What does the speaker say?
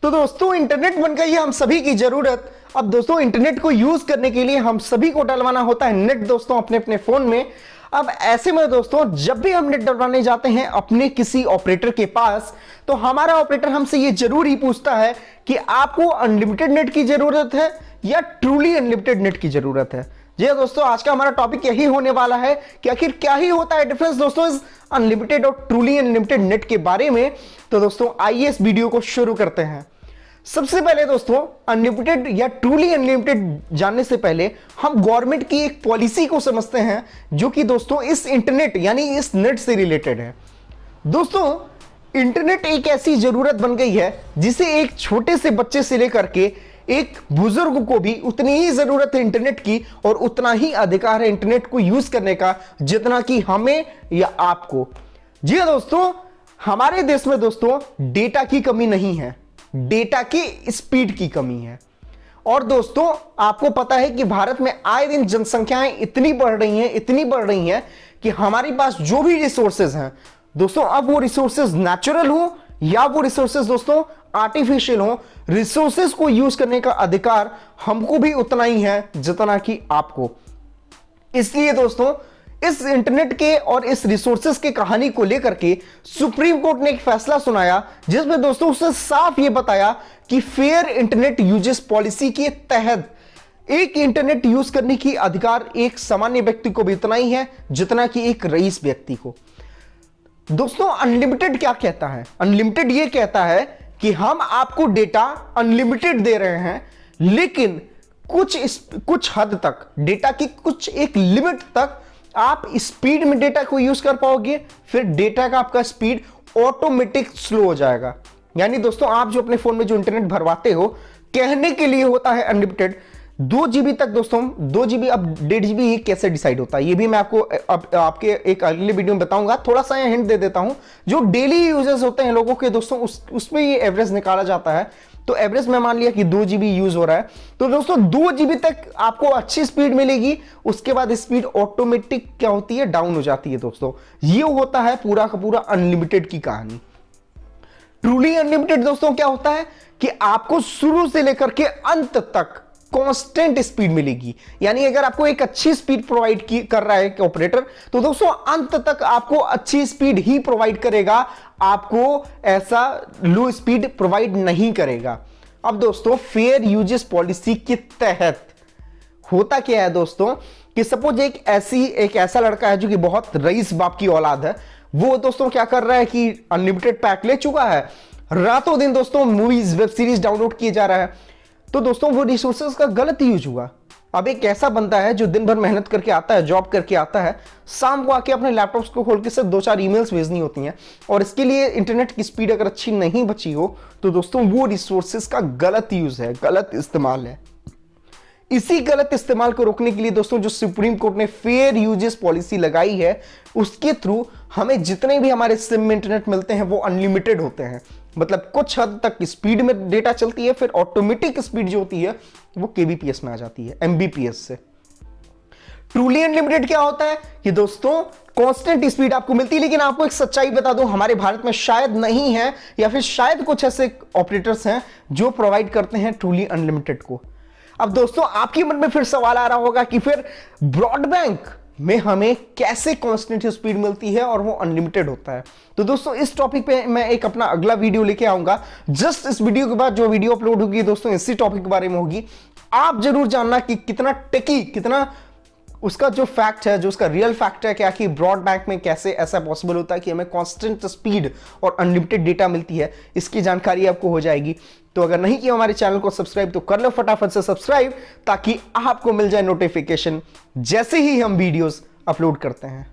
तो दोस्तों इंटरनेट बन गई है हम सभी की जरूरत। अब दोस्तों इंटरनेट को यूज करने के लिए हम सभी को डलवाना होता है नेट दोस्तों अपने अपने फोन में। अब ऐसे में दोस्तों जब भी हम नेट डलवाने जाते हैं अपने किसी ऑपरेटर के पास, तो हमारा ऑपरेटर हमसे ये जरूर ही पूछता है कि आपको अनलिमिटेड नेट की जरूरत है या ट्रूली अनलिमिटेड नेट की जरूरत है। जी दोस्तों, आज का हमारा टॉपिक यही होने वाला है कि आखिर क्या ही होता है डिफरेंस दोस्तों इस अनलिमिटेड और ट्रूली अनलिमिटेड नेट के बारे में। तो दोस्तों आइए इस वीडियो को शुरू करते हैं। सबसे पहले दोस्तों अनलिमिटेड या ट्रूली अनलिमिटेड जानने से पहले हम गवर्नमेंट की एक पॉलिसी को समझते हैं जो कि दोस्तों इस इंटरनेट यानी इस नेट से रिलेटेड है। दोस्तों इंटरनेट एक ऐसी जरूरत बन गई है जिसे एक छोटे से बच्चे से लेकर के एक बुजुर्ग को भी उतनी ही जरूरत है इंटरनेट की और उतना ही अधिकार है इंटरनेट को यूज करने का जितना कि हमें या आपको। जी हां दोस्तों, हमारे देश में दोस्तों डेटा की कमी नहीं है, डेटा की स्पीड की कमी है। और दोस्तों आपको पता है कि भारत में आए दिन जनसंख्याएं इतनी बढ़ रही हैं कि हमारे पास जो भी रिसोर्सेज हैं दोस्तों, अब वो रिसोर्सेज नेचुरल हो या वो रिसोर्सेज दोस्तों आर्टिफिशियल हो, रिसोर्सेज को यूज करने का अधिकार हमको भी उतना ही है जितना कि आपको। इसलिए दोस्तों इस इंटरनेट के और इस रिसोर्सेज के कहानी को लेकर के सुप्रीम कोर्ट ने एक फैसला सुनाया जिसमें दोस्तों उसने साफ ये बताया कि फेयर इंटरनेट यूजेस पॉलिसी के तहत एक इंटरनेट यूज करने की अधिकार एक सामान्य व्यक्ति को भी उतना ही है जितना कि एक रईस व्यक्ति को। दोस्तों अनलिमिटेड क्या कहता है? अनलिमिटेड ये कहता है कि हम आपको डेटा अनलिमिटेड दे रहे हैं, लेकिन कुछ हद तक डेटा की कुछ एक लिमिट तक आप स्पीड में डेटा को यूज कर पाओगे, फिर डेटा का आपका स्पीड ऑटोमेटिक स्लो हो जाएगा। यानी दोस्तों आप जो अपने फोन में जो इंटरनेट भरवाते हो कहने के लिए होता है अनलिमिटेड 2 GB तक दोस्तों, 2 GB अब 1.5 GB ये कैसे डिसाइड होता है ये भी मैं आपको आपके एक अगले वीडियो में बताऊंगा। थोड़ा सा हिंट दे देता हूं, जो डेली यूजर्स होते हैं लोगों के दोस्तों उसमें ये एवरेज निकाला जाता है। तो एवरेज में मान लिया कि 2 GB यूज हो रहा है, तो दोस्तों 2 GB तक आपको अच्छी स्पीड मिलेगी, उसके बाद स्पीड ऑटोमेटिक क्या होती है, डाउन हो जाती है। दोस्तों ये होता है पूरा का पूरा अनलिमिटेड की कहानी। ट्रूली अनलिमिटेड दोस्तों क्या होता है कि आपको शुरू से लेकर के अंत तक कांस्टेंट स्पीड मिलेगी। यानी अगर आपको एक अच्छी स्पीड प्रोवाइड कर रहा है ऑपरेटर, तो दोस्तों अंत तक आपको अच्छी स्पीड ही प्रोवाइड करेगा, आपको ऐसा लो स्पीड प्रोवाइड नहीं करेगा। अब दोस्तों फेयर यूजेस पॉलिसी के तहत होता क्या है दोस्तों कि सपोज एक ऐसा लड़का है जो कि बहुत रईस बाप की औलाद है, वो दोस्तों क्या कर रहा है कि अनलिमिटेड पैक ले चुका है, रातों दिन दोस्तों मूवीज वेब सीरीज डाउनलोड किए जा रहा है, तो दोस्तों वो रिसोर्सेज का गलत यूज हुआ। अब एक ऐसा बंदा है जो दिन भर मेहनत करके आता है, जॉब करके आता है, शाम को आके अपने लैपटॉप्स को खोल के सिर्फ 2-4 ईमेल्स भेजनी होती हैं और इसके लिए इंटरनेट की स्पीड अगर अच्छी नहीं बची हो तो दोस्तों वो रिसोर्सेज का गलत यूज है, गलत इस्तेमाल है। इसी गलत इस्तेमाल को रोकने के लिए दोस्तों जो सुप्रीम कोर्ट ने फेयर यूजेस पॉलिसी लगाई है उसके थ्रू हमें जितने भी हमारे सिम में इंटरनेट मिलते हैं वो अनलिमिटेड होते हैं। मतलब कुछ हद तक स्पीड में डेटा चलती है, फिर ऑटोमेटिक स्पीड जो होती है वो केबीपीएस में आ जाती है, एमबीपीएस से। ट्रूली अनलिमिटेड क्या होता है कि दोस्तों कांस्टेंट स्पीड आपको मिलती है, लेकिन आपको एक सच्चाई बता दूं हमारे भारत में शायद नहीं है या फिर शायद कुछ ऐसे ऑपरेटर्स हैं जो प्रोवाइड करते हैं ट्रूली अनलिमिटेड को। अब दोस्तों आपके मन में फिर सवाल आ रहा होगा कि फिर ब्रॉडबैंड में हमें कैसे कांस्टेंट स्पीड मिलती है और वो अनलिमिटेड होता है। तो दोस्तों इस टॉपिक पे मैं एक अपना अगला वीडियो लेके आऊंगा। जस्ट इस वीडियो के बाद जो वीडियो अपलोड होगी दोस्तों इसी टॉपिक के बारे में होगी। आप जरूर जानना कि कितना टेकी, कितना उसका जो फैक्ट है, जो उसका रियल फैक्ट है क्या कि ब्रॉडबैंड में कैसे ऐसा पॉसिबल होता है कि हमें कांस्टेंट स्पीड और अनलिमिटेड डेटा मिलती है, इसकी जानकारी आपको हो जाएगी। तो अगर नहीं किया हमारे चैनल को सब्सक्राइब तो कर लो फटाफट से सब्सक्राइब, ताकि आपको मिल जाए नोटिफिकेशन जैसे ही हम वीडियोस अपलोड करते हैं।